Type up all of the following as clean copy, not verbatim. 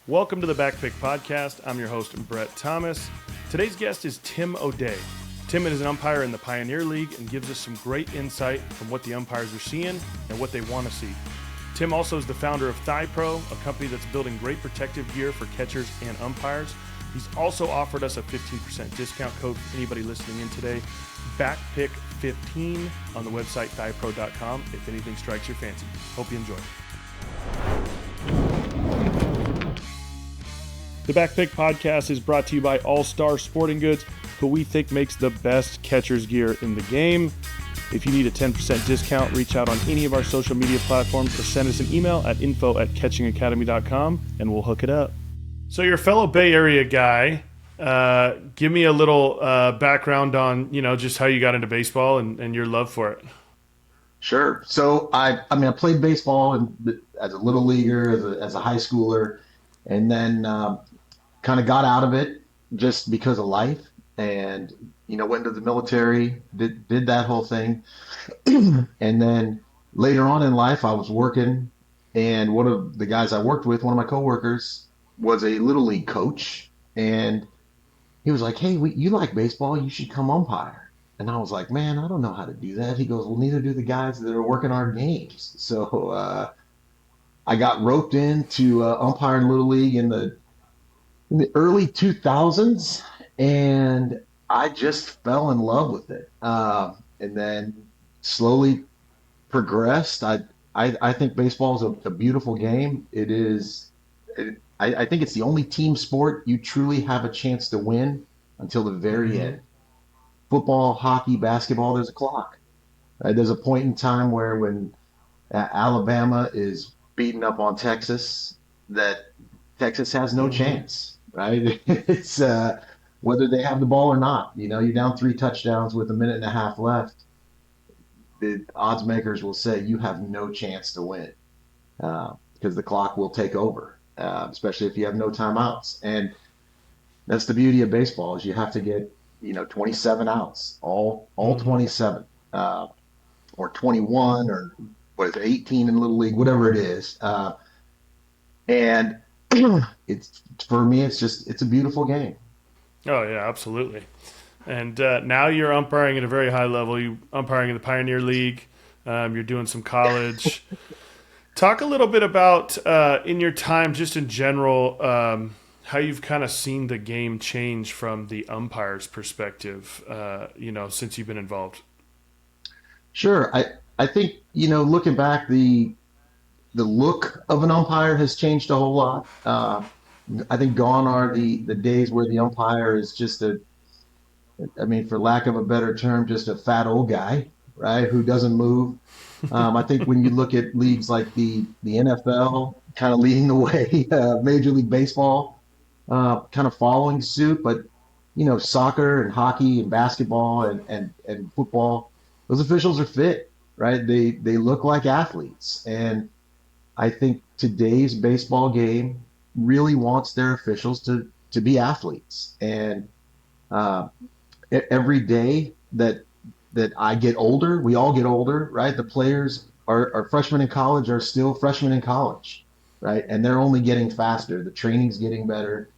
Welcome to the Backpick Podcast. I'm your host, Brett Thomas. Today's guest is Tim O'Day. Tim is an umpire in the Pioneer League and gives us some great insight from what the umpires are seeing and what they want to see. Tim also is the founder of Thigh Pro, a company that's building great protective gear for catchers and umpires. He's also offered us a 15% discount code for anybody listening in today. Backpick15 on the website thighpro.com if anything strikes your fancy. Hope you enjoy. The Backpick Podcast is brought to you by All Star Sporting Goods, who we think makes the best catcher's gear in the game. If you need a 10% discount, reach out on any of our social media platforms or send us an email at info@catchingacademy.com and we'll hook it up. So you're a fellow Bay Area guy. Give me a little background on, just how you got into baseball and your love for it. Sure. So I played baseball as a little leaguer, as a high schooler, and then kind of got out of it just because of life, and went to the military, did that whole thing, and then later on in life, I was working, and one of the guys I worked with, one of my coworkers, was a little league coach, and he was like, "Hey, you like baseball? You should come umpire." And I was like, "Man, I don't know how to do that." He goes, "Well, neither do the guys that are working our games." So I got roped into umpiring little league in the early 2000s, and I just fell in love with it, and then slowly progressed. I think baseball is a beautiful game. It is. I think it's the only team sport you truly have a chance to win until the very end. Football, hockey, basketball, there's a clock. There's a point in time where when Alabama is beating up on Texas, that Texas has no chance, right? It's whether they have the ball or not. You're down 3 touchdowns with a minute and a half left. The odds makers will say you have no chance to win because the clock will take over, especially if you have no timeouts. And that's the beauty of baseball is you have to get 27 outs, all 27, or 21, or what is it, 18 in little league, whatever it is. And it's for me, it's a beautiful game. Oh, yeah, absolutely. And now you're umpiring at a very high level. You're umpiring in the Pioneer League. You're doing some college. Talk a little bit about, in your time, just in general, how you've kind of seen the game change from the umpire's perspective, since you've been involved. Sure. I think, looking back, the look of an umpire has changed a whole lot. I think gone are the days where the umpire is just for lack of a better term, just a fat old guy, right, who doesn't move. I think when you look at leagues like the NFL kind of leading the way, Major League Baseball kind of following suit, but soccer and hockey and basketball and football, those officials are fit, right? They look like athletes, and I think today's baseball game really wants their officials to be athletes. And uh, every day that I get older, we all get older, right? The players are freshmen in college are still freshmen in college, right? And they're only getting faster. The training's getting better.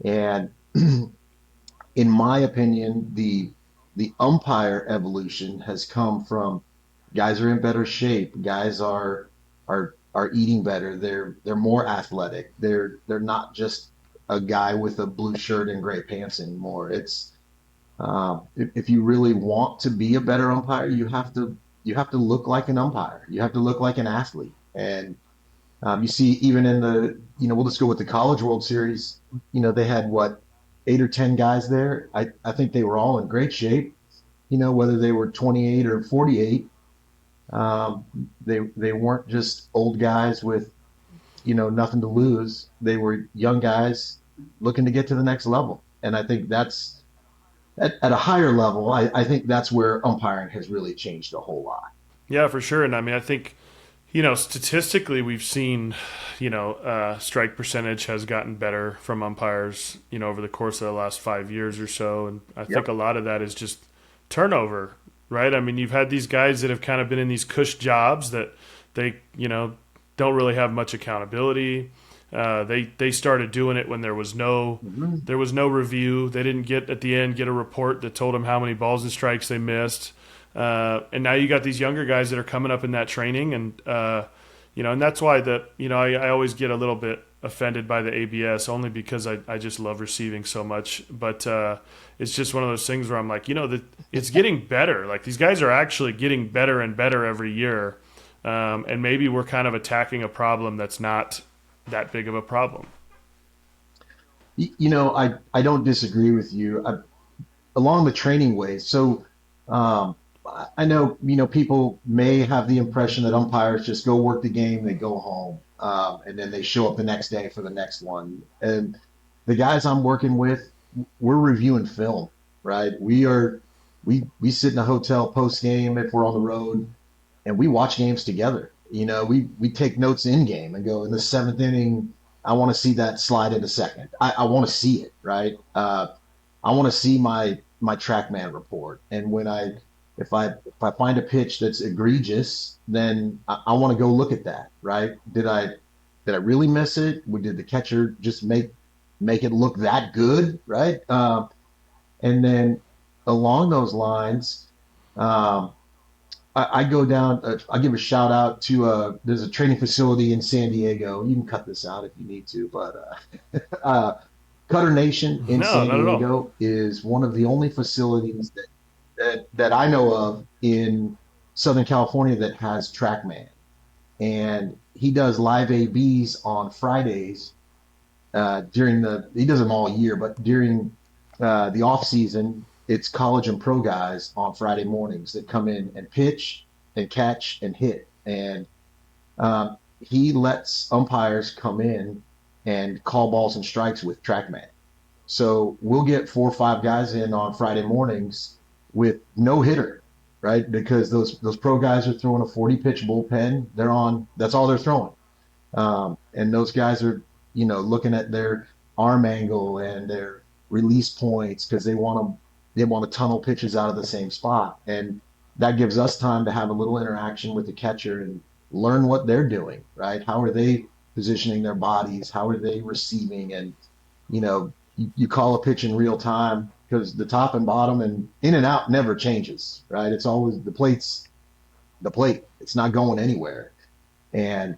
And in my opinion, the umpire evolution has come from guys are in better shape, guys are eating better, they're more athletic. They're not just a guy with a blue shirt and gray pants anymore. It's if you really want to be a better umpire, you have to look like an umpire. You have to look like an athlete. And you see, even in we'll just go with the College World Series. They had what, 8 or 10 guys there. I think they were all in great shape. Whether they were 28 or 48, they weren't just old guys with nothing to lose. They were young guys looking to get to the next level. And I think that's at a higher level. I think that's where umpiring has really changed a whole lot. Yeah, for sure. And I think, statistically, we've seen, strike percentage has gotten better from umpires, over the course of the last 5 years or so. And I think Yep. a lot of that is just turnover, right? You've had these guys that have kind of been in these cush jobs that they, don't really have much accountability. They started doing it when Mhm. there was no review. They didn't get at the end get a report that told them how many balls and strikes they missed. And now you got these younger guys that are coming up in that training, and and that's why I always get a little bit offended by the ABS only because I just love receiving so much. But it's just one of those things where I'm like, that it's getting better. Like these guys are actually getting better and better every year, and maybe we're kind of attacking a problem that's not that big of a problem. I don't disagree with you. Along the training ways. So I know, people may have the impression that umpires just go work the game, they go home, and then they show up the next day for the next one. And the guys I'm working with, we're reviewing film, right? We sit in a hotel post game if we're on the road, and we watch games together. We take notes in game and go in the seventh inning. I want to see that slide in a second. I want to see it, right? I want to see my TrackMan report. And if I find a pitch that's egregious, then I want to go look at that, right? Did I really miss it? Did the catcher just make it look that good, right? And then along those lines, um, I go down. I give a shout out to there's a training facility in San Diego. You can cut this out if you need to, but Cutter Nation in No, San not at all. Diego is one of the only facilities that I know of in Southern California that has TrackMan, and he does live ABs on Fridays during he does them all year, but during the off season, it's college and pro guys on Friday mornings that come in and pitch and catch and hit, and he lets umpires come in and call balls and strikes with TrackMan. So we'll get 4 or 5 guys in on Friday mornings with no hitter, right? Because those pro guys are throwing a 40 pitch bullpen. They're on. That's all they're throwing. And those guys are, looking at their arm angle and their release points because they want to tunnel pitches out of the same spot, and that gives us time to have a little interaction with the catcher and learn what they're doing, right? How are they positioning their bodies? How are they receiving? And you call a pitch in real time because the top and bottom and in and out never changes, right? It's always the plate. It's not going anywhere. And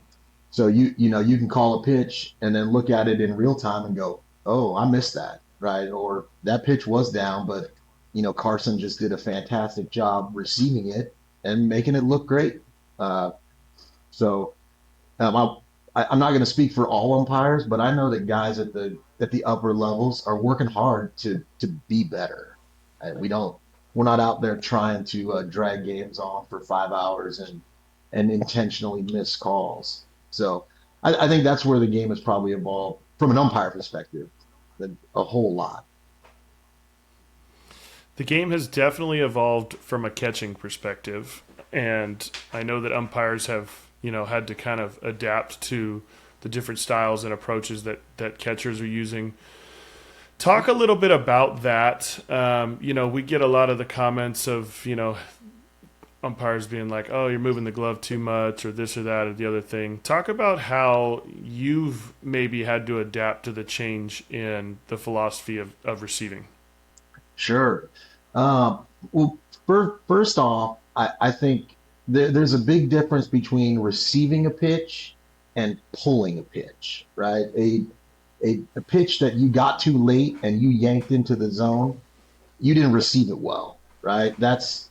so you can call a pitch and then look at it in real time and go, "Oh, I missed that," right? Or that pitch was down, but Carson just did a fantastic job receiving it and making it look great. Uh, so I'm not going to speak for all umpires, but I know that guys at the upper levels are working hard to be better. We're not out there trying to drag games on for 5 hours and intentionally miss calls. So I think that's where the game has probably evolved from an umpire perspective, a whole lot. The game has definitely evolved from a catching perspective, and I know that umpires have had to kind of adapt to the different styles and approaches that catchers are using. Talk a little bit about that. We get a lot of the comments of umpires being like, "Oh, you're moving the glove too much," or this or that or the other thing. Talk about how you've maybe had to adapt to the change in the philosophy of receiving. Sure. Well, first off, I think there's a big difference between receiving a pitch and pulling a pitch, right? A pitch that you got too late and you yanked into the zone, you didn't receive it well, right? That's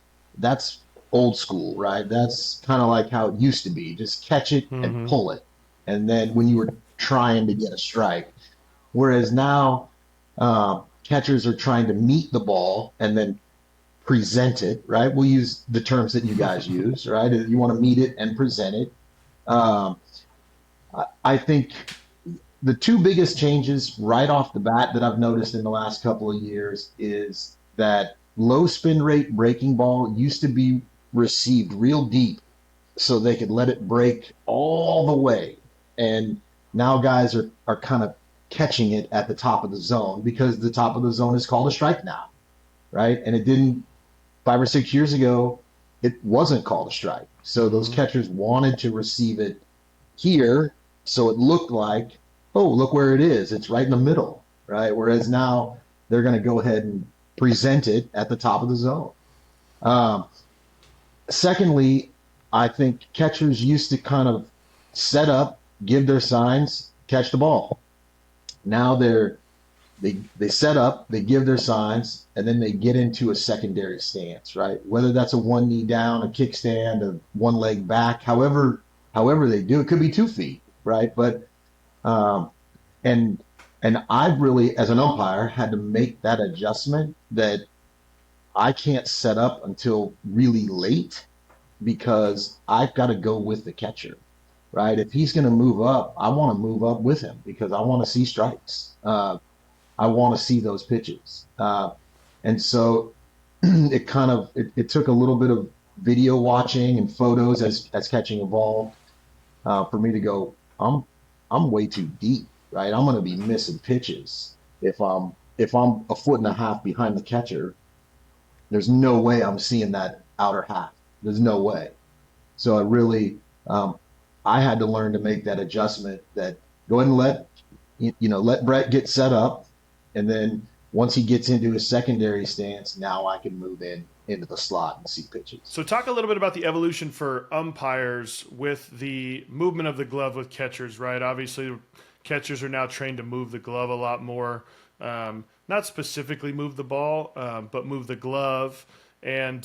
old school, right? That's kind of like how it used to be. Just catch it and Mm-hmm. pull it. And then when you were trying to get a strike, whereas now catchers are trying to meet the ball and then present it, right? We'll use the terms that you guys use, right? You want to meet it and present it. Um, I think the two biggest changes right off the bat that I've noticed in the last couple of years is that low spin rate breaking ball used to be received real deep so they could let it break all the way. And now guys are kind of catching it at the top of the zone because the top of the zone is called a strike now, right? And it didn't 5 or 6 years ago, it wasn't called a strike. So those Mm-hmm. catchers wanted to receive it here, so it looked like oh, look where it is. It's right in the middle, right? Whereas now they're going to go ahead and present it at the top of the zone. Um, Secondly, I think catchers used to kind of set up, give their signs, catch the ball. Now they set up, they give their signs, and then they get into a secondary stance, right? Whether that's a one knee down, a kickstand, a one leg back, however they do, it could be 2 feet, right? But um, and and I've really, as an umpire, had to make that adjustment that I can't set up until really late because I've got to go with the catcher, right? If he's going to move up, I want to move up with him because I want to see strikes. I want to see those pitches. And so it took a little bit of video watching and photos as catching evolved for me to go. I'm way too deep, right? I'm going to be missing pitches if I'm a foot and a half behind the catcher. There's no way I'm seeing that outer half. There's no way. So um, I had to learn to make that adjustment. That go ahead and let Brett get set up, and then once he gets into his secondary stance, now I can move into the slot and see pitches. So, talk a little bit about the evolution for umpires with the movement of the glove with catchers, right? Obviously, catchers are now trained to move the glove a lot more. Not specifically move the ball, but move the glove. And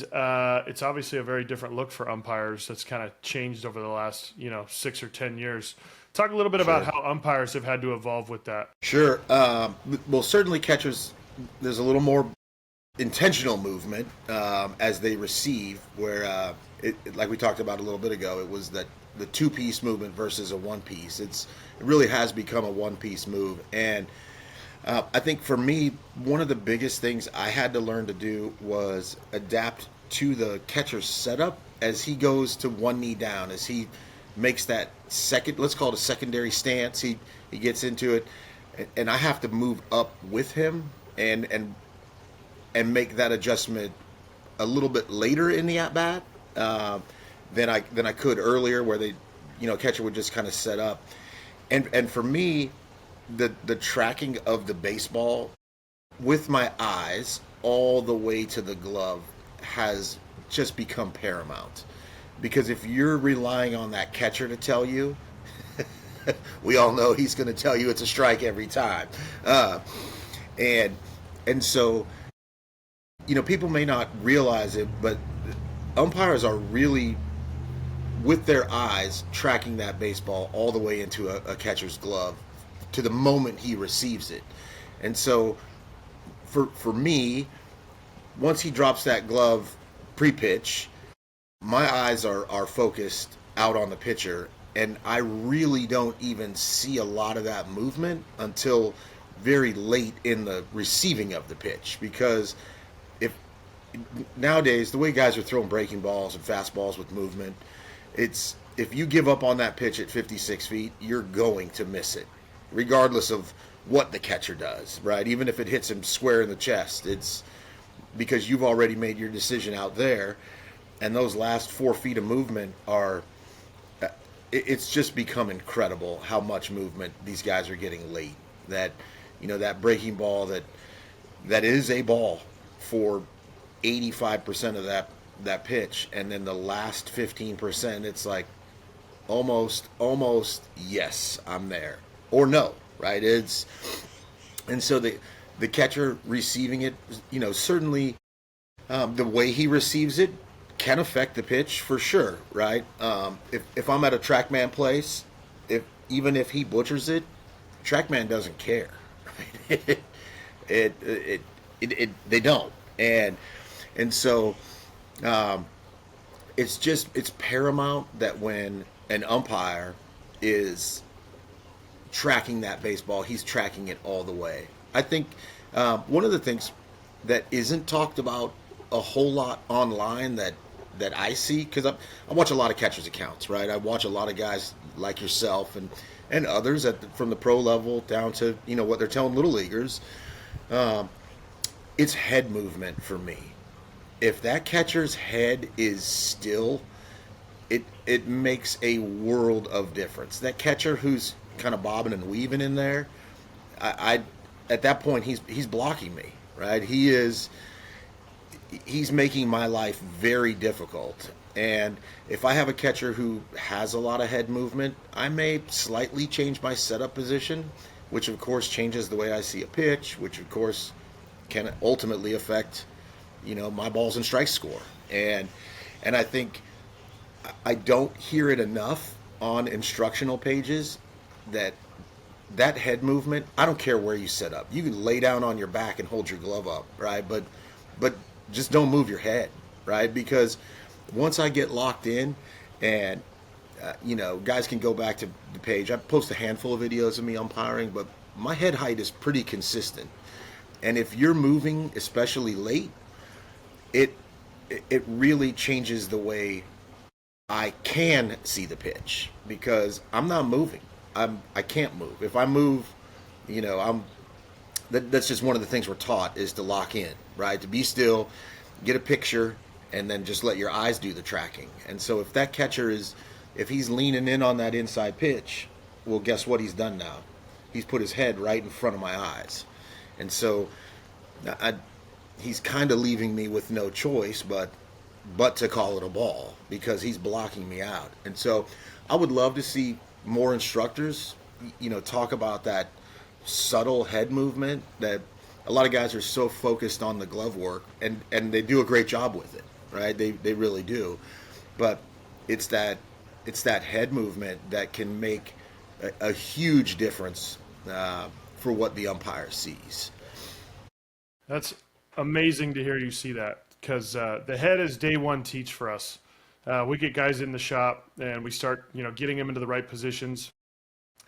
it's obviously a very different look for umpires that's kind of changed over the last, 6 or 10 years. Talk a little bit about Sure. how umpires have had to evolve with that. Sure. Well, certainly catchers, there's a little more intentional movement as they receive, where like we talked about a little bit ago, it was that the two-piece movement versus a one-piece. It really has become a one-piece move, and I think for me, one of the biggest things I had to learn to do was adapt to the catcher's setup as he goes to one knee down, as he makes that second, let's call it a secondary stance. He gets into it, and I have to move up with him and make that adjustment a little bit later in the at bat than I could earlier, where catcher would just kind of set up, and for me, the tracking of the baseball with my eyes all the way to the glove has just become paramount. Because if you're relying on that catcher to tell you, we all know he's going to tell you it's a strike every time. And and so, people may not realize it, but umpires are really, with their eyes, tracking that baseball all the way into a catcher's glove to the moment he receives it. And so, for me, once he drops that glove pre-pitch, my eyes are focused out on the pitcher, and I really don't even see a lot of that movement until very late in the receiving of the pitch. Because if nowadays, the way guys are throwing breaking balls and fastballs with movement, it's if you give up on that pitch at 56 feet, you're going to miss it, regardless of what the catcher does, right? Even if it hits him square in the chest, it's because you've already made your decision out there, and those last 4 feet of movement are. It's just become incredible how much movement these guys are getting late. That breaking ball that is a ball for 85% of that pitch, and then the last 15%, it's like almost yes, I'm there, or no, right? And so the catcher receiving it, certainly the way he receives it can affect the pitch for sure, right? If I'm at a TrackMan place, even if he butchers it, TrackMan doesn't care. Right? They don't, and so it's paramount that when an umpire is tracking that baseball, he's tracking it all the way. I think one of the things that isn't talked about a whole lot online that I see, because I watch a lot of catchers accounts, right? I watch a lot of guys like yourself and others from the pro level down to what they're telling little leaguers. It's head movement for me. If that catcher's head is still, it makes a world of difference. That catcher who's kind of bobbing and weaving in there, I at that point he's blocking me, right? He's making my life very difficult. And if I have a catcher who has a lot of head movement, I may slightly change my setup position, which of course changes the way I see a pitch, which of course can ultimately affect, my balls and strike score. And I think I don't hear it enough on instructional pages that head movement, I don't care where you set up. You can lay down on your back and hold your glove up, right? But just don't move your head, right? Because once I get locked in, and guys can go back to the page. I post a handful of videos of me umpiring, but my head height is pretty consistent. And if you're moving, especially late, it really changes the way I can see the pitch, because I'm not moving. I can't move. If I move, that's just one of the things we're taught, is to lock in, right? To be still, get a picture, and then just let your eyes do the tracking. And so if that catcher if he's leaning in on that inside pitch, well, guess what he's done now? He's put his head right in front of my eyes. And so he's kind of leaving me with no choice but to call it a ball, because he's blocking me out. And so I would love to see more instructors, talk about that subtle head movement that a lot of guys are so focused on the glove work, and they do a great job with it, right? They really do. But it's that head movement that can make a huge difference for what the umpire sees. That's amazing to hear you see that, because the head is day one teach for us. We get guys in the shop and we start, getting them into the right positions.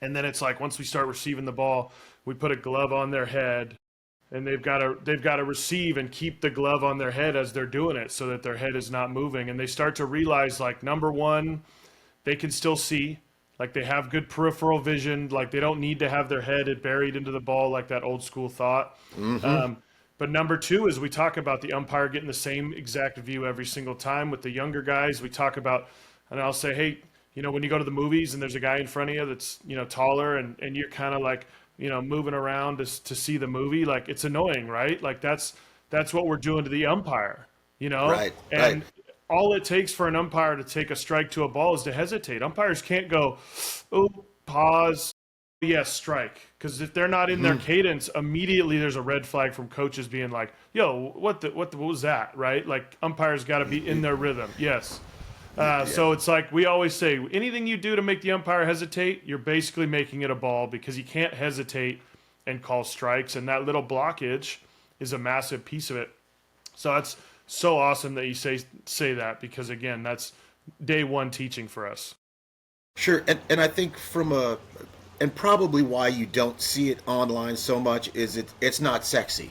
And then it's like, once we start receiving the ball, we put a glove on their head, and they've got to receive and keep the glove on their head as they're doing it, so that their head is not moving. And they start to realize, like, number one, they can still see, like they have good peripheral vision, like they don't need to have their head buried into the ball like that old school thought. Mm-hmm. But number two is, we talk about the umpire getting the same exact view every single time. With the younger guys, we talk about, and I'll say, hey, when you go to the movies and there's a guy in front of you that's, taller, and you're kind of like, moving around to see the movie, like, it's annoying, right? Like that's what we're doing to the umpire, Right. And right. all it takes for an umpire to take a strike to a ball is to hesitate. Umpires can't go, oh, pause, yes, strike. Because if they're not in their cadence, immediately there's a red flag from coaches being like, yo, what was that, right? Like, umpires got to be in their rhythm. Yes. So it's like, we always say, anything you do to make the umpire hesitate, you're basically making it a ball, because he can't hesitate and call strikes. And that little blockage is a massive piece of it. So that's so awesome that you say that, because, again, that's day one teaching for us. Sure. And I think and probably why you don't see it online so much is it's not sexy,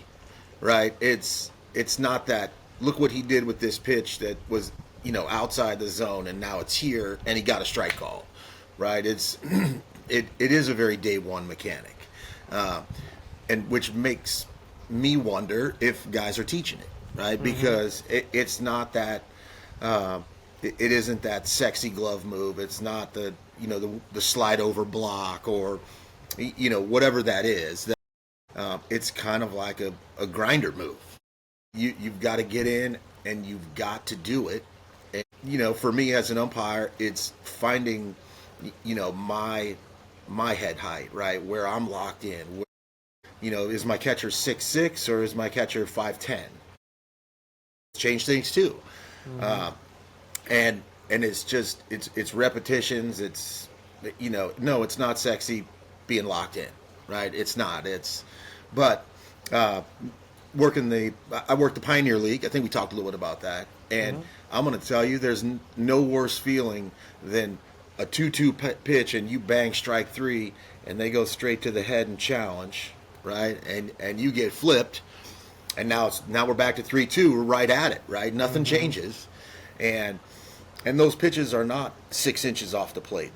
right? It's not that, look what he did with this pitch that was, outside the zone, and now it's here, and he got a strike call, right? It is a very day one mechanic, and which makes me wonder if guys are teaching it, right? Because it's not that, it isn't that sexy glove move. It's not the slide over block, or whatever that is. It's kind of like a grinder move. You've got to get in, and you've got to do it. And, for me as an umpire, it's finding my head height, right, where I'm locked in. Is my catcher 6'6" or is my catcher 5'10"? Change things too. And it's just it's repetitions. It's no, it's not sexy being locked in, right? It's not. But I worked the Pioneer League. I think we talked a little bit about that. And I'm going to tell you, there's no worse feeling than a 2-2 pitch and you bang strike three, and they go straight to the head and challenge, right? And you get flipped, and now we're back to 3-2. We're right at it, right? Nothing changes, and those pitches are not 6 inches off the plate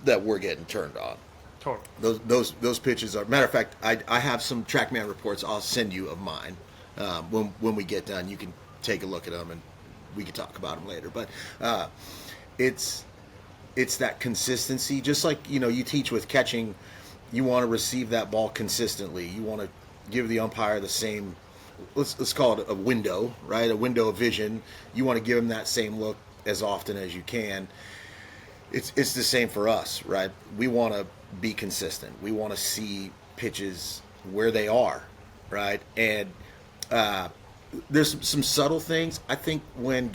that we're getting turned on. Totally. Those pitches are. Matter of fact, I have some TrackMan reports I'll send you of mine. When we get done, you can take a look at them, and we can talk about them later. But it's it's that consistency. Just like, you teach with catching, you want to receive that ball consistently. You want to give the umpire the same, let's call it a window, right? A window of vision. You want to give him that same look as often as you can. It's the same for us, right? We want to be consistent. We want to see pitches where they are, right? And there's some subtle things. I think when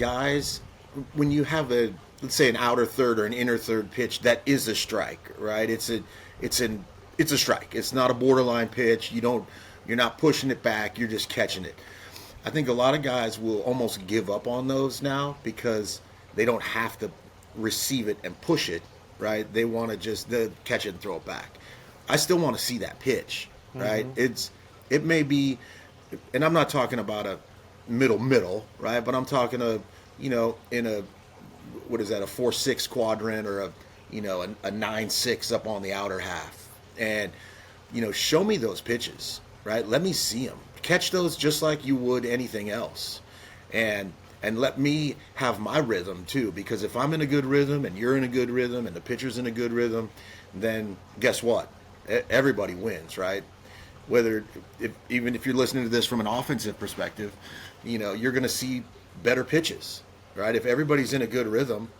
you have let's say an outer third or an inner third pitch that is a strike, right? It's a strike. It's not a borderline pitch. You're not pushing it back. You're just catching it. I think a lot of guys will almost give up on those now because they don't have to receive it and push it, right? They want to just catch it and throw it back. I still want to see that pitch, right? It may be, and I'm not talking about a middle, right? But I'm talking in a, what is that, a 4-6 quadrant or a 9-6 up on the outer half. And, show me those pitches, right? Let me see them. Catch those just like you would anything else. And let me have my rhythm too, because if I'm in a good rhythm and you're in a good rhythm and the pitcher's in a good rhythm, then guess what? Everybody wins, right? Even if you're listening to this from an offensive perspective, you're going to see better pitches, right? If everybody's in a good rhythm,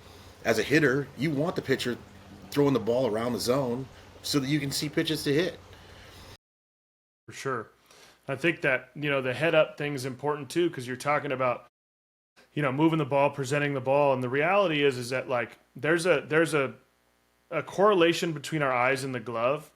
as a hitter, you want the pitcher throwing the ball around the zone so that you can see pitches to hit. For sure. I think that, the head up thing is important too, because you're talking about, moving the ball, presenting the ball. And the reality is that like, there's a correlation between our eyes and the glove.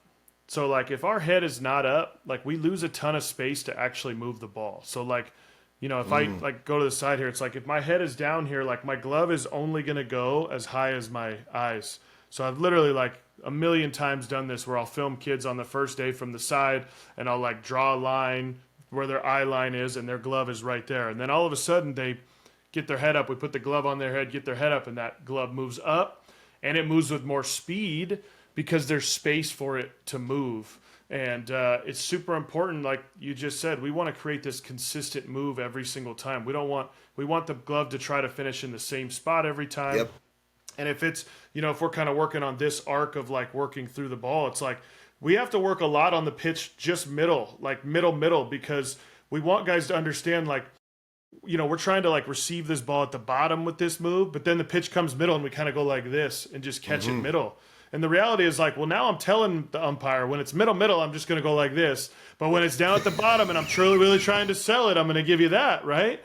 So like if our head is not up, like we lose a ton of space to actually move the ball. So like, if I like go to the side here, it's like if my head is down here, like my glove is only going to go as high as my eyes. So I've literally like a million times done this where I'll film kids on the first day from the side and I'll like draw a line where their eye line is and their glove is right there. And then all of a sudden they get their head up. We put the glove on their head, get their head up, and that glove moves up and it moves with more speed because there's space for it to move. And it's super important, like you just said, we want to create this consistent move every single time. We want the glove to try to finish in the same spot every time. Yep. And if it's, if we're kind of working on this arc of like working through the ball, it's like we have to work a lot on the pitch just middle, because we want guys to understand like, we're trying to like receive this ball at the bottom with this move, but then the pitch comes middle and we kind of go like this and just catch it middle. And the reality is like, well, now I'm telling the umpire when it's middle, I'm just going to go like this. But when it's down at the bottom and I'm truly really trying to sell it, I'm going to give you that, right?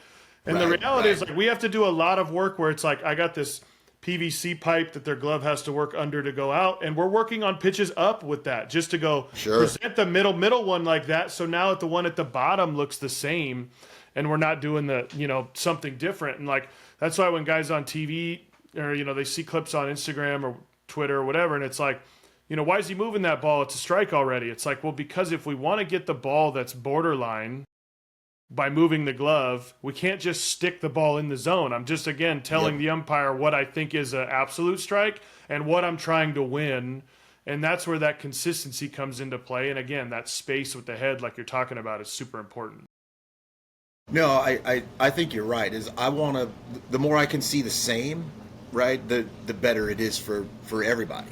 And the reality is like we have to do a lot of work where it's like I got this PVC pipe that their glove has to work under to go out, and we're working on pitches up with that just to go present the middle one like that. So now the one at the bottom looks the same, and we're not doing the something different. And like that's why when guys on TV or they see clips on Instagram or Twitter or whatever, and it's like, why is he moving that ball? It's a strike already. It's like, well, because if we want to get the ball that's borderline by moving the glove, we can't just stick the ball in the zone. I'm just, again, telling the umpire what I think is an absolute strike and what I'm trying to win. And that's where that consistency comes into play. And again, that space with the head, like you're talking about, is super important. No, I think you're right. The more I can see the same, right, the better it is for everybody.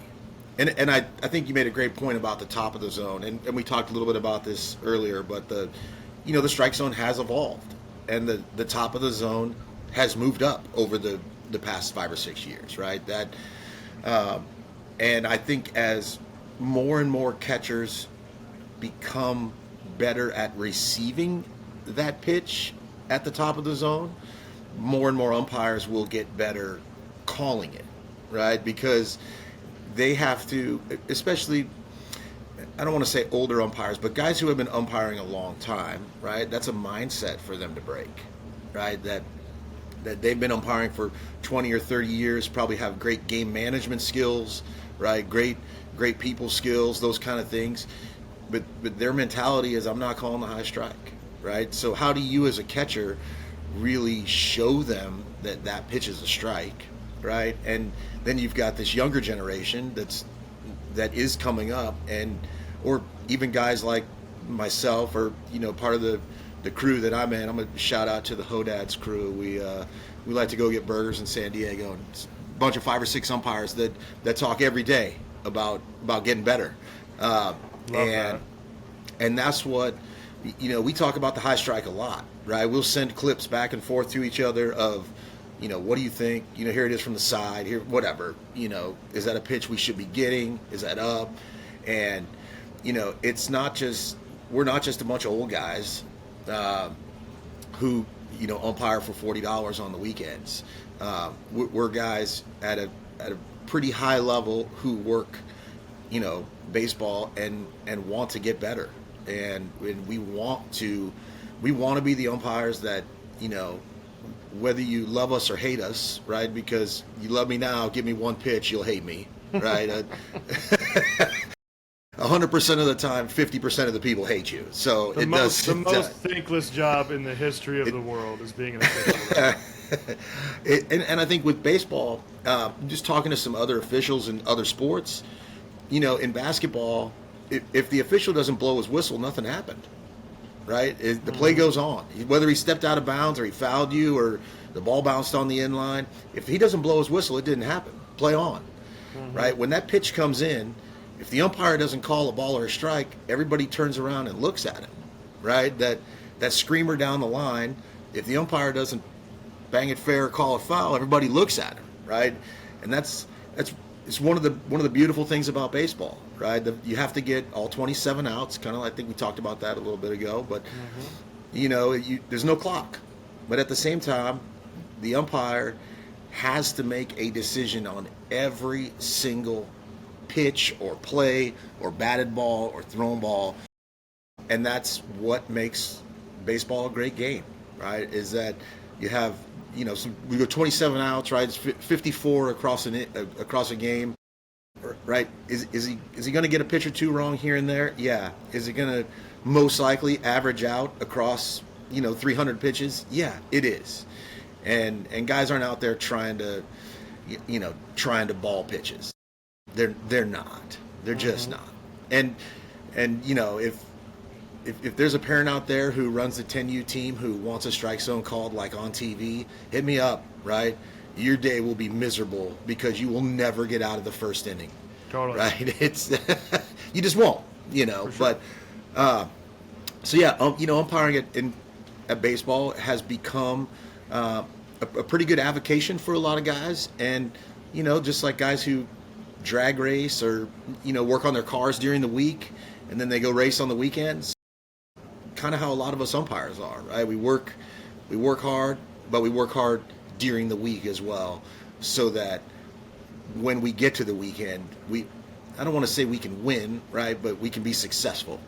And I think you made a great point about the top of the zone, and we talked a little bit about this earlier, but the strike zone has evolved, and the top of the zone has moved up over the past 5 or 6 years, right? That and I think as more and more catchers become better at receiving that pitch at the top of the zone, more and more umpires will get better calling it, right? Because they have to, especially, I don't want to say older umpires, but guys who have been umpiring a long time, right? That's a mindset for them to break, right? That they've been umpiring for 20 or 30 years, probably have great game management skills, right? Great people skills, those kind of things. But their mentality is, I'm not calling the high strike, right? So how do you as a catcher really show them that pitch is a strike, right? And then you've got this younger generation that is coming up, or even guys like myself, or part of the crew that I'm in. I'm gonna shout out to the Hodads crew. We like to go get burgers in San Diego and bunch of 5 or 6 umpires that talk every day about getting better. Love that. And that's what, we talk about the high strike a lot, right? We'll send clips back and forth to each other of, what do you think? Here it is from the side, here, whatever. Is that a pitch we should be getting? Is that up? And, it's not just, we're not just a bunch of old guys who, umpire for $40 on the weekends. We're guys at a pretty high level who work, baseball and want to get better. And we want to be the umpires that, whether you love us or hate us, right? Because you love me now, give me one pitch, you'll hate me, right? 100% of the time, 50% of the people hate you. So the most thankless job in the history of the world is being an official. And I think with baseball, just talking to some other officials in other sports, in basketball, if the official doesn't blow his whistle, nothing happened, right? The play goes on. Whether he stepped out of bounds or he fouled you or the ball bounced on the end line, if he doesn't blow his whistle, it didn't happen. Play on, right? When that pitch comes in, if the umpire doesn't call a ball or a strike, everybody turns around and looks at him, right? That screamer down the line, if the umpire doesn't bang it fair or call a foul, everybody looks at him, right? And it's one of the beautiful things about baseball, right? You have to get all 27 outs, kind of. I think we talked about that a little bit ago, but there's no clock. But at the same time, the umpire has to make a decision on every single pitch or play or batted ball or thrown ball, and that's what makes baseball a great game, right? Is that you have so we go 27 outs, right? It's 54 across a game, right? Is he going to get a pitch or two wrong here and there? Yeah. Is he going to most likely average out across 300 pitches? Yeah, it is. And guys aren't out there trying to ball pitches. They're not. They're just not. And if there's a parent out there who runs the 10U team who wants a strike zone called like on TV, hit me up, right? Your day will be miserable because you will never get out of the first inning. Totally. Right? It's you just won't, For sure. But so yeah, umpiring at baseball has become a pretty good avocation for a lot of guys, and just like guys who drag race or work on their cars during the week and then they go race on the weekends, kind of how a lot of us umpires are, right? We work hard, but we work hard during the week as well, so that when we get to the weekend, I don't want to say we can win, right, but we can be successful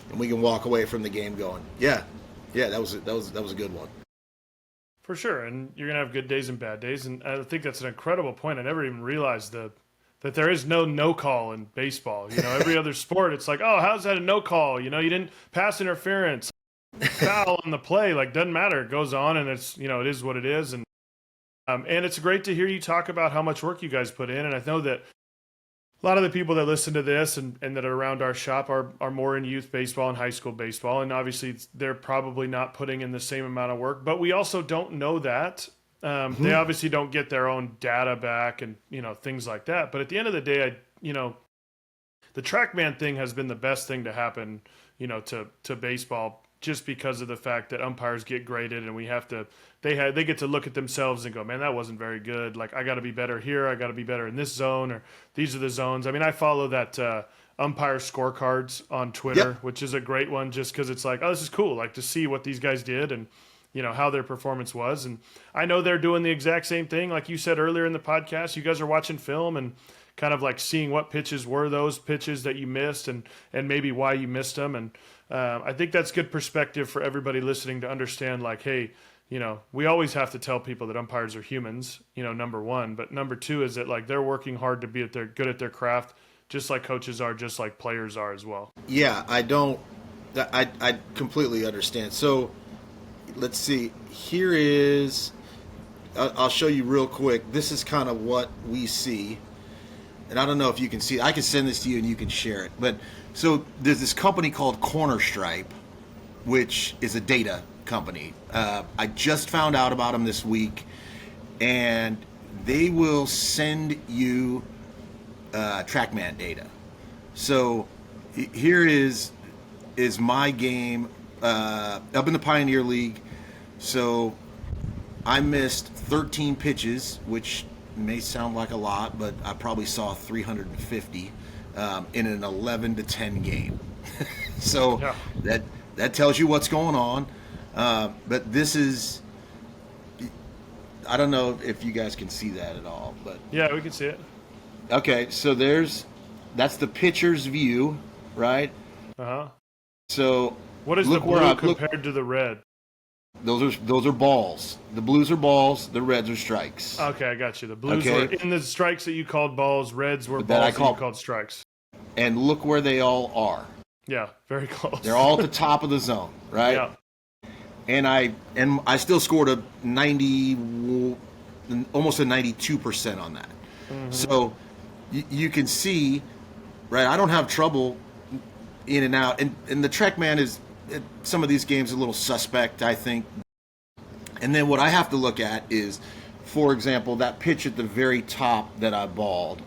and we can walk away from the game going, yeah, that was a good one. For sure. And you're going to have good days and bad days, and I think that's an incredible point. I never even realized that there is no call in baseball. Every other sport, it's like, oh, how's that a no call? You didn't pass interference, foul on the play. Like, doesn't matter. It goes on, and it's, it is what it is. And it's great to hear you talk about how much work you guys put in. And I know that a lot of the people that listen to this and that are around our shop are more in youth baseball and high school baseball. And obviously they're probably not putting in the same amount of work, but we also don't know that. They obviously don't get their own data back and, things like that. But at the end of the day, the TrackMan thing has been the best thing to happen, to baseball, just because of the fact that umpires get graded and they get to look at themselves and go, man, that wasn't very good. Like, I got to be better here. I got to be better in this zone, or these are the zones. I mean, I follow that umpire scorecards on Twitter, which is a great one, just because it's like, oh, this is cool. Like, to see what these guys did and, how their performance was. And I know they're doing the exact same thing. Like you said earlier in the podcast, you guys are watching film and kind of like seeing what pitches were those pitches that you missed and maybe why you missed them. And I think that's good perspective for everybody listening to understand, like, hey, we always have to tell people that umpires are humans, number one. But number two is that, like, they're working hard to be good at their craft, just like coaches are, just like players are as well. Yeah, I completely understand. So let's see. Here is, I'll show you real quick. This is kind of what we see. And I don't know if you can see it. I can send this to you and you can share it. But so there's this company called Corner Stripe, which is a data company. I just found out about them this week. And they will send you TrackMan data. So here is my game up in the Pioneer League. So I missed 13 pitches, which may sound like a lot, but I probably saw 350 in an 11-10 game. So yeah. that tells you what's going on. But this is, I don't know if you guys can see that at all, but yeah, we can see it. Okay, so that's the pitcher's view, right? So what is the blue compared to the red? Those are balls. The blues are balls. The reds are strikes. Okay, I got you. The blues were in the strikes that you called balls. Reds were balls that you called strikes. And look where they all are. Yeah, very close. They're all at the top of the zone, right? Yeah. And I still scored a 90, almost a 92% on that. Mm-hmm. So you can see, right? I don't have trouble in and out, and the TrackMan is. Some of these games a little suspect, I think. And then what I have to look at is, for example, that pitch at the very top that I balled,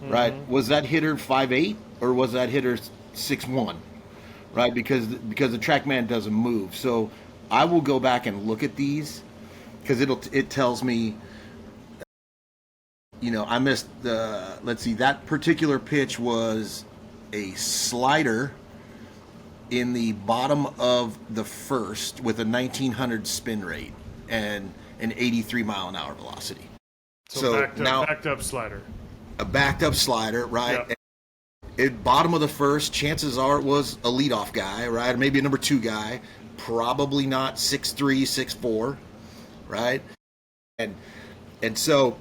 right? Was that hitter 5'8" or was that hitter 6'1", right? Because the TrackMan doesn't move. So I will go back and look at these because it tells me, I missed let's see, that particular pitch was a slider in the bottom of the first with a 1900 spin rate and an 83 mile an hour velocity. So backed up slider. A backed up slider, right? Yep. At bottom of the first, chances are it was a leadoff guy, right? Maybe a number 2 guy, probably not 6'3", 6'4", right? And so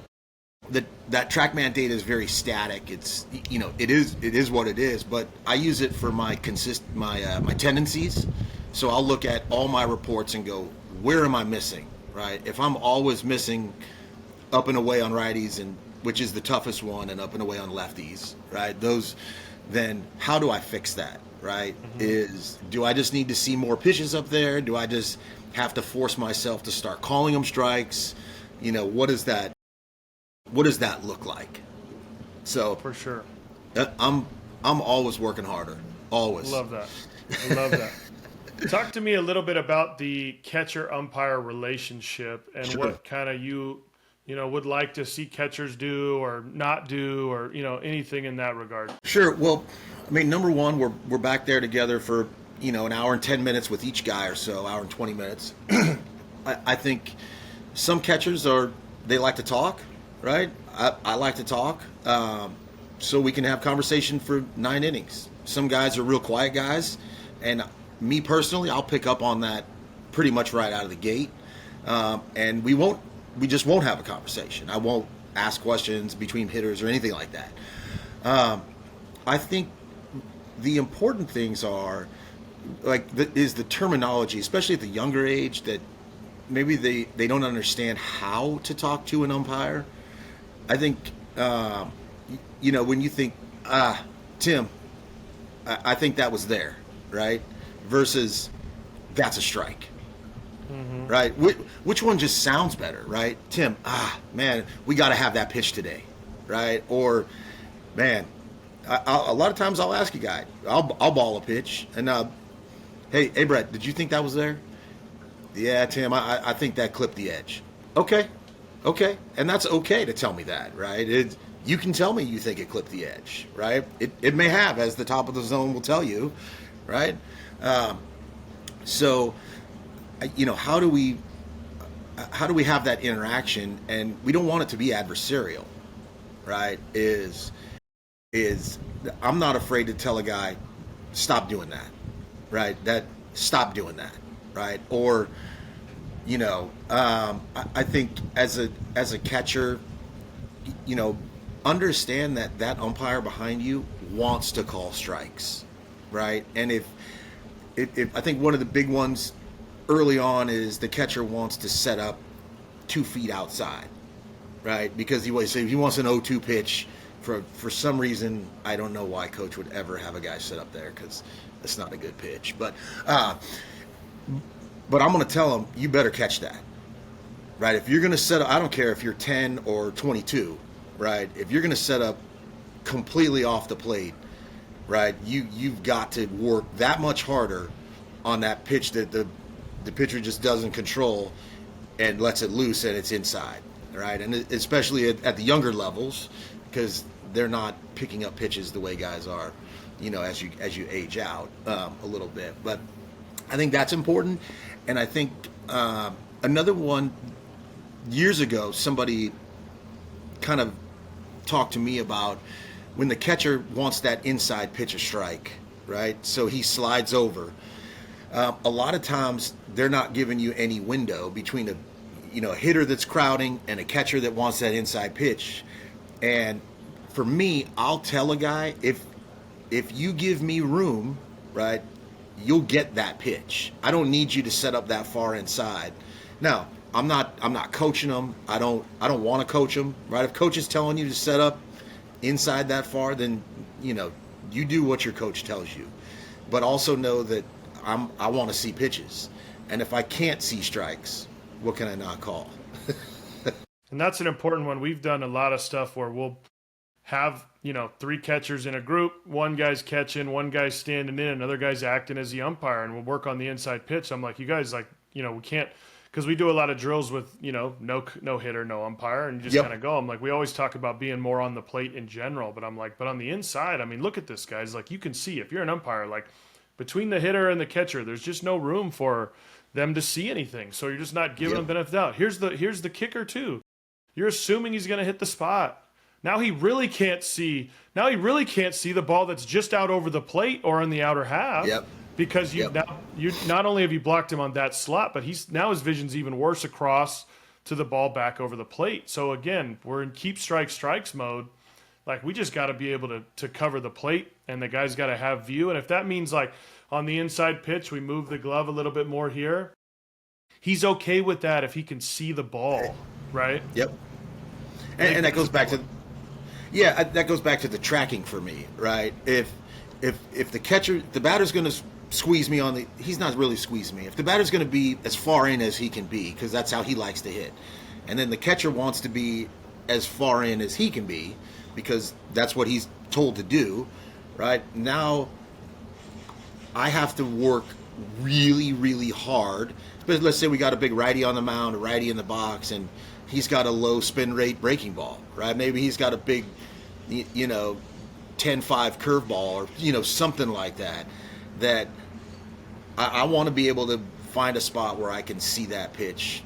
that TrackMan data is very static. It's it is what it is, but I use it for my tendencies. So I'll look at all my reports and go, where am I missing, right? If I'm always missing up and away on righties, and which is the toughest one, and up and away on lefties, right? Then how do I fix that, right? Do I just need to see more pitches up there? Do I just have to force myself to start calling them strikes? What does that look like? So for sure, I'm always working harder. Always. Love that. I love that. Talk to me a little bit about the catcher-umpire relationship and what kind of you would like to see catchers do or not do, or anything in that regard. Sure. Well, I mean, number one, we're back there together for an hour and 10 minutes with each guy or so, hour and 20 minutes. I think some catchers they like to talk. Right? I like to talk, so we can have conversation for 9 innings. Some guys are real quiet guys, and me personally, I'll pick up on that pretty much right out of the gate, and we just won't have a conversation. I won't ask questions between hitters or anything like that. I think the important things are is the terminology, especially at the younger age, that maybe they don't understand how to talk to an umpire. I think, when you think, Tim, I think that was there, right? Versus that's a strike, right? Which one just sounds better, right? Tim, man, we got to have that pitch today, right? Or, man, a lot of times I'll ask a guy, I'll ball a pitch, and hey, Brett, did you think that was there? Yeah, Tim, I think that clipped the edge. Okay, and that's okay to tell me that, right? You can tell me you think it clipped the edge, right? It may have, as the top of the zone will tell you, right? So, how do we have that interaction? And we don't want it to be adversarial, right? I'm not afraid to tell a guy, stop doing that, right? Stop doing that, right? Or I think as a catcher, understand that umpire behind you wants to call strikes, right? And if I think one of the big ones early on is the catcher wants to set up 2 feet outside, right? Because he wants an 0-2 pitch. For some reason, I don't know why coach would ever have a guy sit up there, because it's not a good pitch. But I'm going to tell him, you better catch that, right? If you're going to set up, I don't care if you're 10 or 22, right? If you're going to set up completely off the plate, right, you've got to work that much harder on that pitch that the pitcher just doesn't control and lets it loose and it's inside, right? And especially at the younger levels, because they're not picking up pitches the way guys are, as you age out a little bit. But I think that's important. And I think another one, years ago, somebody kind of talked to me about when the catcher wants that inside pitch a strike, right? So he slides over. A lot of times they're not giving you any window between a hitter that's crowding and a catcher that wants that inside pitch. And for me, I'll tell a guy, if you give me room, right, you'll get that pitch. I don't need you to set up that far inside. Now, I'm not coaching them. I don't want to coach them, right? If coach is telling you to set up inside that far, then you do what your coach tells you. But also know that I want to see pitches. And if I can't see strikes, what can I not call? And that's an important one. We've done a lot of stuff where we'll have, 3 catchers in a group. One guy's catching, one guy's standing in, another guy's acting as the umpire, and we'll work on the inside pitch. I'm like, you guys, we can't, because we do a lot of drills with, no hitter, no umpire, and you just kind of go. I'm like, we always talk about being more on the plate in general, but I'm like, but on the inside, I mean, look at this, guys. Like, you can see, if you're an umpire, like, between the hitter and the catcher, there's just no room for them to see anything. So you're just not giving them benefit of the doubt. Here's the kicker too. You're assuming he's going to hit the spot. Now he really can't see. Now he really can't see the ball that's just out over the plate or in the outer half. Yep. Because you not only have you blocked him on that slot, but now his vision's even worse across to the ball back over the plate. So again, we're in keep strikes mode. Like, we just got to be able to cover the plate, and the guy's got to have view. And if that means, like, on the inside pitch, we move the glove a little bit more here, he's okay with that if he can see the ball, right? Yep. And that goes back to that goes back to the tracking for me, right? If the batter's going to squeeze me he's not really squeezing me. If the batter's going to be as far in as he can be, because that's how he likes to hit, and then the catcher wants to be as far in as he can be, because that's what he's told to do, right? Now I have to work really, really hard. But let's say we got a big righty on the mound, a righty in the box, and he's got a low spin rate breaking ball, right? Maybe he's got a big, 10-5 curveball or, something like that, that I want to be able to find a spot where I can see that pitch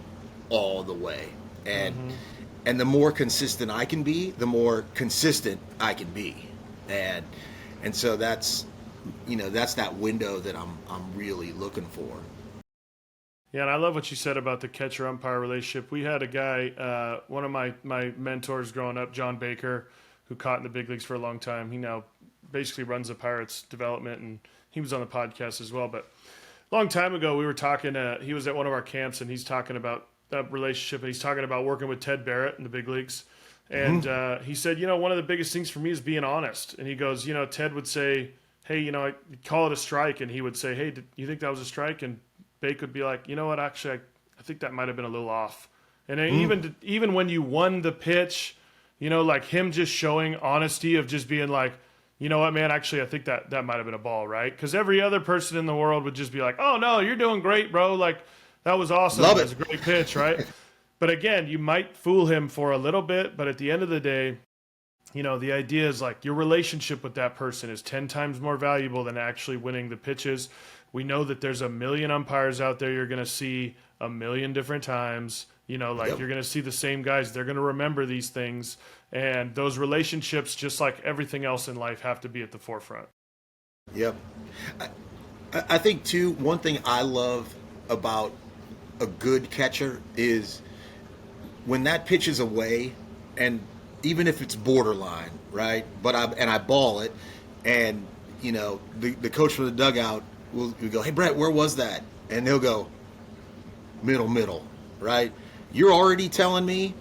all the way. And the more consistent I can be, the more consistent I can be. And so that's that window that I'm really looking for. Yeah, and I love what you said about the catcher-umpire relationship. We had a guy, one of my mentors growing up, John Baker, who caught in the big leagues for a long time. He now basically runs the Pirates development, and he was on the podcast as well. But a long time ago, we were talking, he was at one of our camps, and he's talking about that relationship, and he's talking about working with Ted Barrett in the big leagues. And he said, one of the biggest things for me is being honest. And he goes, Ted would say, hey, I'd call it a strike, and he would say, hey, you think that was a strike? And Bake would be like, you know what, actually, I think that might have been a little off. And even when you won the pitch, like him just showing honesty of just being like, you know what, man, actually, I think that might have been a ball, right? Because every other person in the world would just be like, oh, no, you're doing great, bro. Like, that was awesome. Love it it. was a great pitch, right? But again, you might fool him for a little bit, but at the end of the day, the idea is like your relationship with that person is 10 times more valuable than actually winning the pitches. We know that there's a million umpires out there you're going to see a million different times. You're going to see the same guys. They're going to remember these things. And those relationships, just like everything else in life, have to be at the forefront. Yep. I think, too, one thing I love about a good catcher is when that pitch is away, and even if it's borderline, right? But I ball it, and the coach from the dugout will go, hey Brett, where was that? And they'll go, middle, right? You're already telling me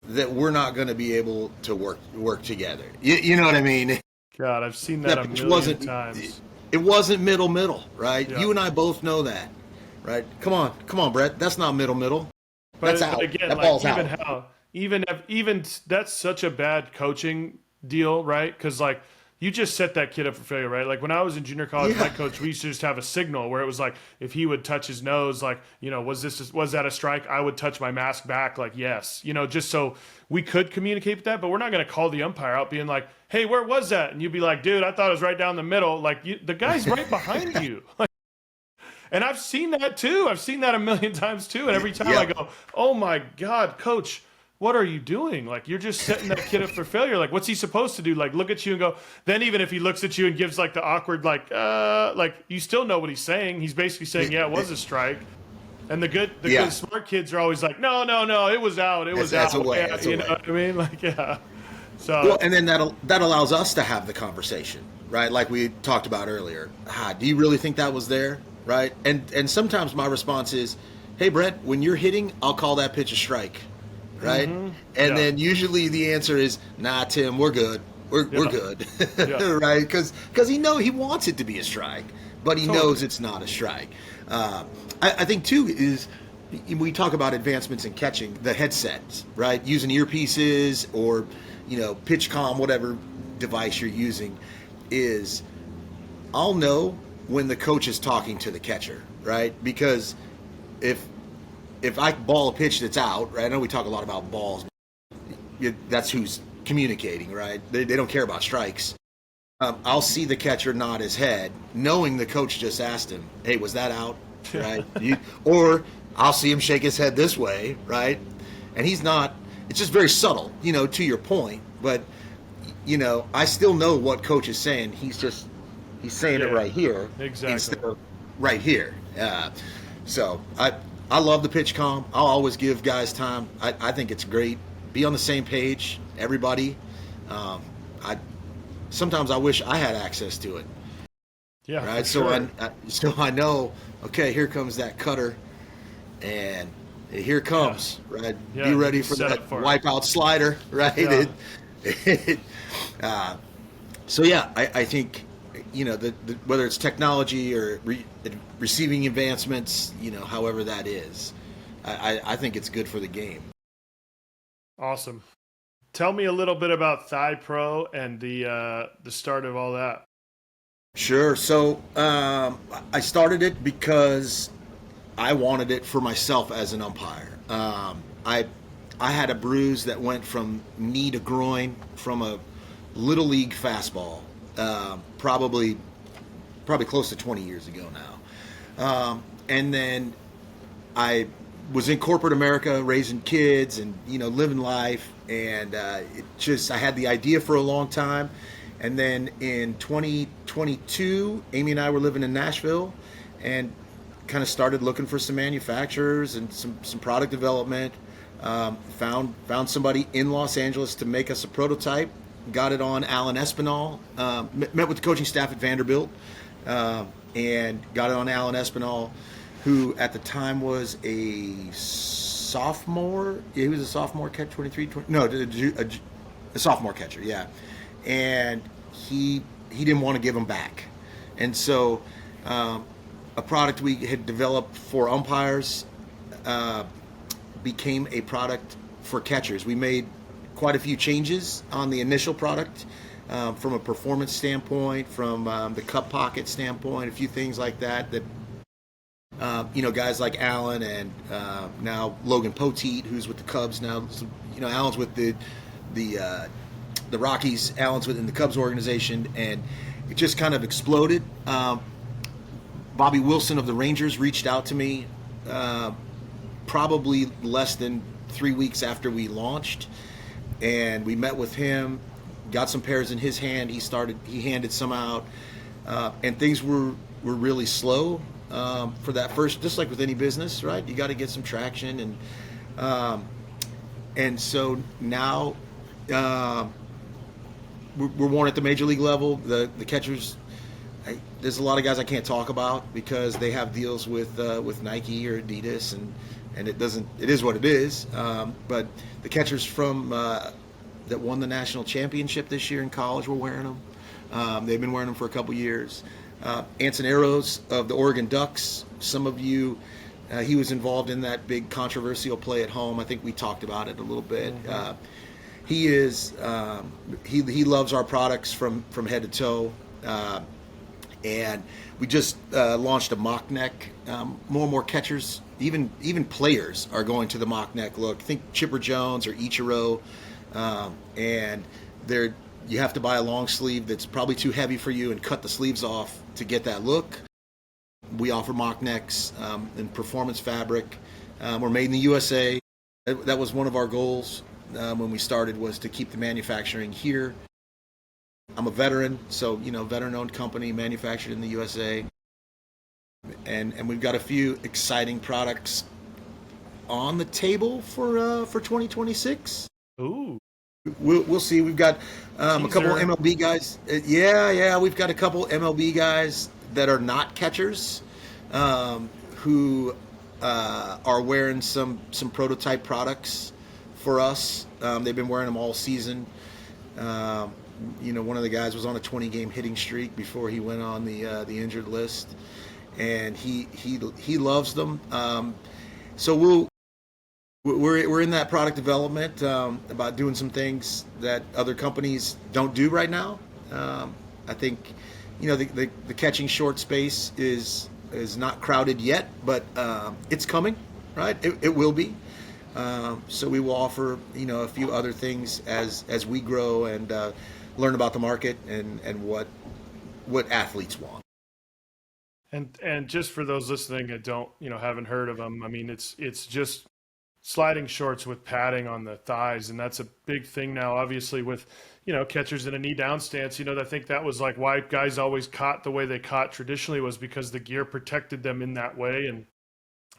that we're not going to be able to work together. You know what I mean? God, I've seen that a million times. It wasn't middle, right? Yeah. You and I both know that, right? Come on, Brett. That's not middle. That's But out. again, That like ball's out. even that's such a bad coaching deal, right? Because like you just set that kid up for failure, right? Like when I was in junior college, my Yeah. coach, we used to just have a signal where it was like if he would touch his nose, like was that a strike? I would touch my mask back, like yes, just so we could communicate with that. But we're not going to call the umpire out, being like, hey, where was that? And you'd be like, dude, I thought it was right down the middle. Like the guy's right behind you. And I've seen that too. I've seen that a million times too. And every time I Yep. go, oh my God, coach, what are you doing? Like, you're just setting that kid up for failure. Like, what's he supposed to do? Like, look at you and go, then even if he looks at you and gives like the awkward, like you still know what he's saying. He's basically saying, yeah, it was a strike. And the Yeah. good smart kids are always like, no, it was out. It was That's out. a way. Yeah, That's a you know way. what I mean? Like, yeah. So, Well, and then that allows us to have the conversation, right? Like we talked about earlier. Do you really think that was there, right? And sometimes my response is, hey, Brett, when you're hitting, I'll call that pitch a strike, right? And Yeah. then usually the answer is, nah, Tim, we're good. We're Yeah. good, Yeah. right? Because he wants it to be a strike, but he knows it's not a strike. I think too is we talk about advancements in catching, the headsets, right? Using earpieces or pitch comm, whatever device you're using, is I'll know when the coach is talking to the catcher, right? Because if I ball a pitch that's out, right? I know we talk a lot about balls. That's who's communicating, right? They don't care about strikes. I'll see the catcher nod his head, knowing the coach just asked him, "Hey, was that out?" Right? Or I'll see him shake his head this way, right? And he's not. It's just very subtle, to your point. But I still know what coach is saying. He's saying it right here, exactly. instead of right here. So I love the pitch comm. I'll always give guys time. I think it's great. Be on the same page, everybody. Sometimes I wish I had access to it. yeah. Right. For sure. So I know. Okay, here comes that cutter, and here it comes. Right. Yeah, Be ready for set that up for it. wipeout slider. Right. Yeah. So yeah, I think whether it's technology or receiving advancements, however that is, I think it's good for the game. Awesome. Tell me a little bit about Thigh Pro and the start of all that. Sure. So I started it because I wanted it for myself as an umpire. I had a bruise that went from knee to groin from a little league fastball, probably close to 20 years ago now. And then I was in corporate America, raising kids and living life, and I had the idea for a long time. And then in 2022, Amy and I were living in Nashville, and kind of started looking for some manufacturers and some product development. Found somebody in Los Angeles to make us a prototype. Got it on Alan Espinal. Met with the coaching staff at Vanderbilt, and got it on Alan Espinal, who at the time was a sophomore. He was a sophomore catcher, 23, 20, no, a sophomore catcher, yeah. And he didn't want to give them back. And so a product we had developed for umpires became a product for catchers. We made quite a few changes on the initial product from a performance standpoint, from the cup pocket standpoint, a few things like that guys like Alan and now Logan Poteet, who's with the Cubs now. So, Alan's with the Rockies. Alan's within the Cubs organization, and it just kind of exploded. Bobby Wilson of the Rangers reached out to me probably less than 3 weeks after we launched, and we met with him, got some pairs in his hand. He handed some out, and things were really slow for that first, just like with any business, right? You got to get some traction, and so now we're one at the major league level. The catchers, there's a lot of guys I can't talk about because they have deals with Nike or Adidas, and it is what it is. But the catchers from that won the national championship this year in college were wearing them. They've been wearing them for a couple years. Anson Arrows of the Oregon Ducks. Some of you He was involved in that big controversial play at home. I think we talked about it a little bit. Mm-hmm. He is he loves our products from head to toe, and we just launched a mock neck. More and more catchers, even players, are going to the mock neck look. Think Chipper Jones or Ichiro, and they're you have to buy a long sleeve that's probably too heavy for you and cut the sleeves off to get that look. We offer mock necks in performance fabric. We're made in the USA. That was one of our goals when we started, was to keep the manufacturing here. I'm a veteran, so veteran-owned company, manufactured in the USA, and we've got a few exciting products on the table for 2026. Ooh. We'll see. We've got a couple Teaser. MLB guys. Yeah. We've got a couple MLB guys that are not catchers, who are wearing some prototype products for us. They've been wearing them all season. One of the guys was on a 20-game hitting streak before he went on the injured list, and he loves them. So we're in that product development, about doing some things that other companies don't do right now. I think the catching short space is not crowded yet, but it's coming, right? It will be. So we will offer a few other things as we grow and learn about the market and what athletes want. And just for those listening that don't haven't heard of them, I mean it's just sliding shorts with padding on the thighs, and that's a big thing now. Obviously, with catchers in a knee down stance, I think that was like why guys always caught the way they caught traditionally, was because the gear protected them in that way, and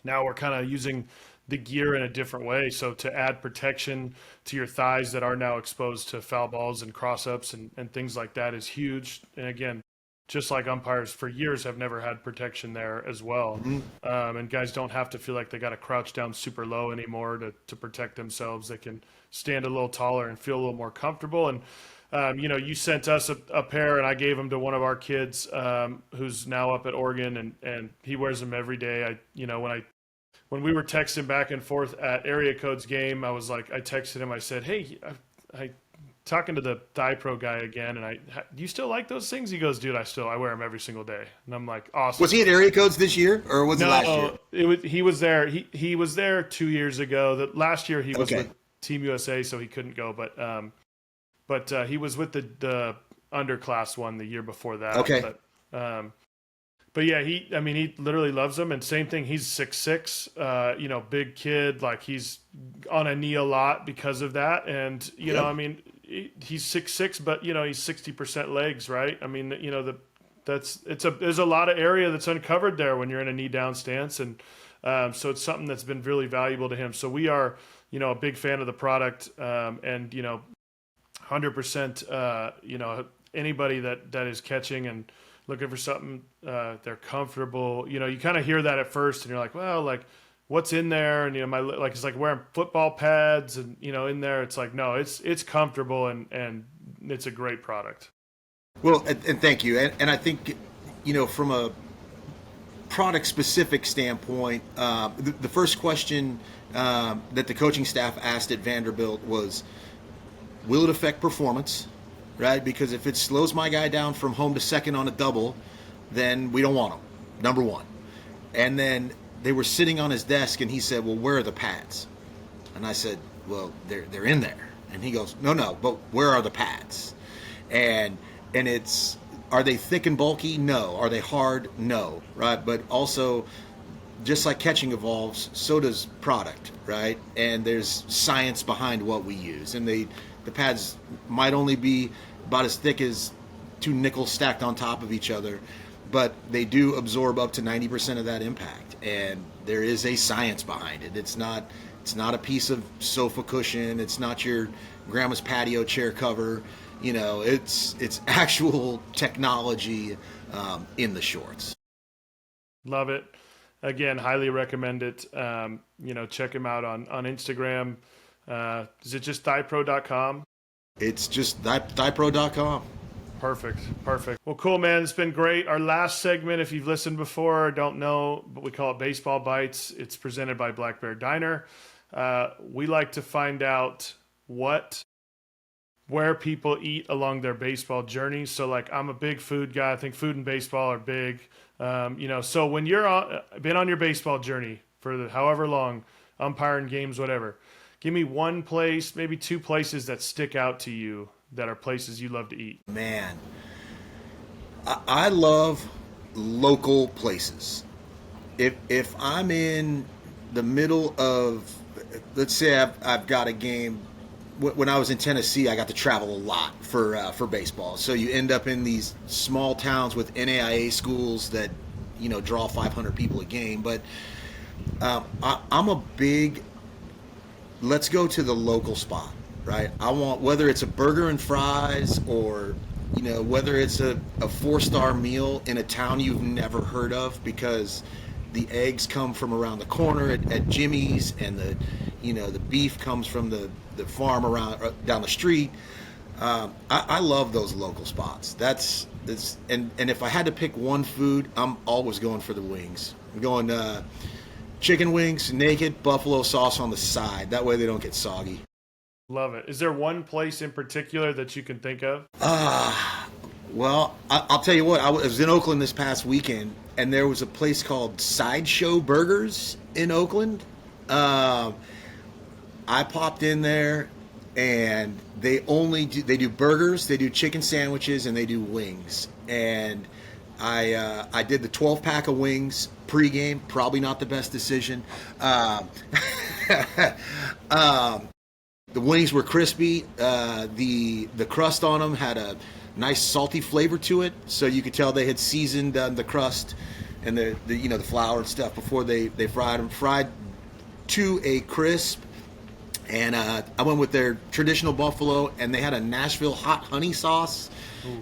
now we're kind of using the gear in a different way. So to add protection to your thighs that are now exposed to foul balls and cross ups and things like that is huge. And again, just like umpires for years have never had protection there as well. Mm-hmm. And guys don't have to feel like they got to crouch down super low anymore to protect themselves. They can stand a little taller and feel a little more comfortable. And, you sent us a pair, and I gave them to one of our kids who's now up at Oregon, and he wears them every day. When we were texting back and forth at Area Code's game, I texted him, I said, hey, I talking to the Thigh Pro guy again, and do you still like those things? He goes, dude, I wear them every single day. And I'm like, awesome. Was he at Area Codes this year, or was it last year? He was there. He was there 2 years ago. Last year he was with Team USA, so he couldn't go. But he was with the underclass one the year before that. Okay. But yeah, he literally loves them. And same thing, he's 6'6", big kid. Like, he's on a knee a lot because of that. And, he's 6'6", but, he's 60% legs, right? I mean, there's a lot of area that's uncovered there when you're in a knee down stance. And so it's something that's been really valuable to him. So we are, a big fan of the product, and, 100%, anybody that is catching and looking for something, they're comfortable. You kind of hear that at first, and you're like, well, like, what's in there? And it's like wearing football pads, and in there, it's like, no, it's comfortable, and it's a great product. Well, and thank you. And I think, from a product specific standpoint, the first question that the coaching staff asked at Vanderbilt was, will it affect performance? Right? Because if it slows my guy down from home to second on a double, then we don't want him, number one. And then they were sitting on his desk, and he said, well, where are the pads? And I said, well, they're in there. And he goes, no, but where are the pads? And it's, are they thick and bulky? No. Are they hard? No. Right? But also, just like catching evolves, so does product, right? And there's science behind what we use. And the pads might only be about as thick as two nickels stacked on top of each other, but they do absorb up to 90% of that impact. And there is a science behind it. It's not a piece of sofa cushion. It's not your grandma's patio chair cover. It's actual technology in the shorts. Love it. Again, highly recommend it. Check him out on Instagram. Is it just thighpro.com? It's just thighpro.com. Perfect. Well, cool, man. It's been great. Our last segment, if you've listened before or don't know, but we call it Baseball Bites. It's presented by Black Bear Diner. We like to find out where people eat along their baseball journey. So, like, I'm a big food guy. I think food and baseball are big. So when you're been on your baseball journey for however long, umpiring games, whatever, give me one place, maybe two places that stick out to you that are places you love to eat. Man, I love local places. If I'm in the middle of, let's say I've got a game. When I was in Tennessee, I got to travel a lot for baseball. So you end up in these small towns with NAIA schools that, draw 500 people a game. But I'm a big, let's go to the local spot, right? I want, whether it's a burger and fries or, whether it's a 4-star meal in a town you've never heard of, because the eggs come from around the corner at Jimmy's, and the beef comes from the farm around down the street. I love those local spots. And if I had to pick one food, I'm always going for the wings. I'm going chicken wings, naked, buffalo sauce on the side. That way they don't get soggy. Love it. Is there one place in particular that you can think of? Well, I'll tell you what. I was in Oakland this past weekend, and there was a place called Sideshow Burgers in Oakland. I popped in there, and they do burgers, they do chicken sandwiches, and they do wings. And I did the 12-pack of wings pregame. Probably not the best decision. The wings were crispy. The crust on them had a nice salty flavor to it, so you could tell they had seasoned the crust and the flour and stuff before they fried them. Fried to a crisp. And I went with their traditional buffalo, and they had a Nashville hot honey sauce,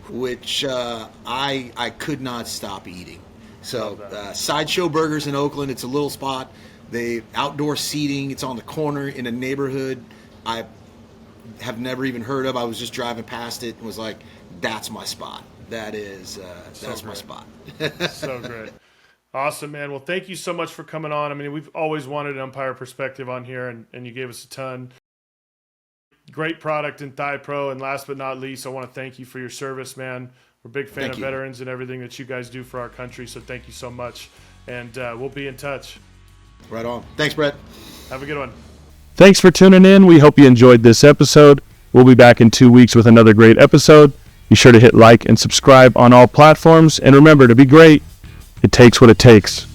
which I could not stop eating. So Sideshow Burgers in Oakland, it's a little spot. They outdoor seating. It's on the corner in a neighborhood I have never even heard of. I was just driving past it and was like, that's my spot. That's my spot. So great. Awesome, man. Well, thank you so much for coming on. I mean, we've always wanted an umpire perspective on here, and you gave us a ton. Great product in Thigh Pro. And last but not least, I want to thank you for your service, man. We're a big fan of veterans and everything that you guys do for our country, so thank you so much. And we'll be in touch. Right on. Thanks, Brett. Have a good one. Thanks for tuning in. We hope you enjoyed this episode. We'll be back in 2 weeks with another great episode. Be sure to hit like and subscribe on all platforms. And remember, to be great, it takes what it takes.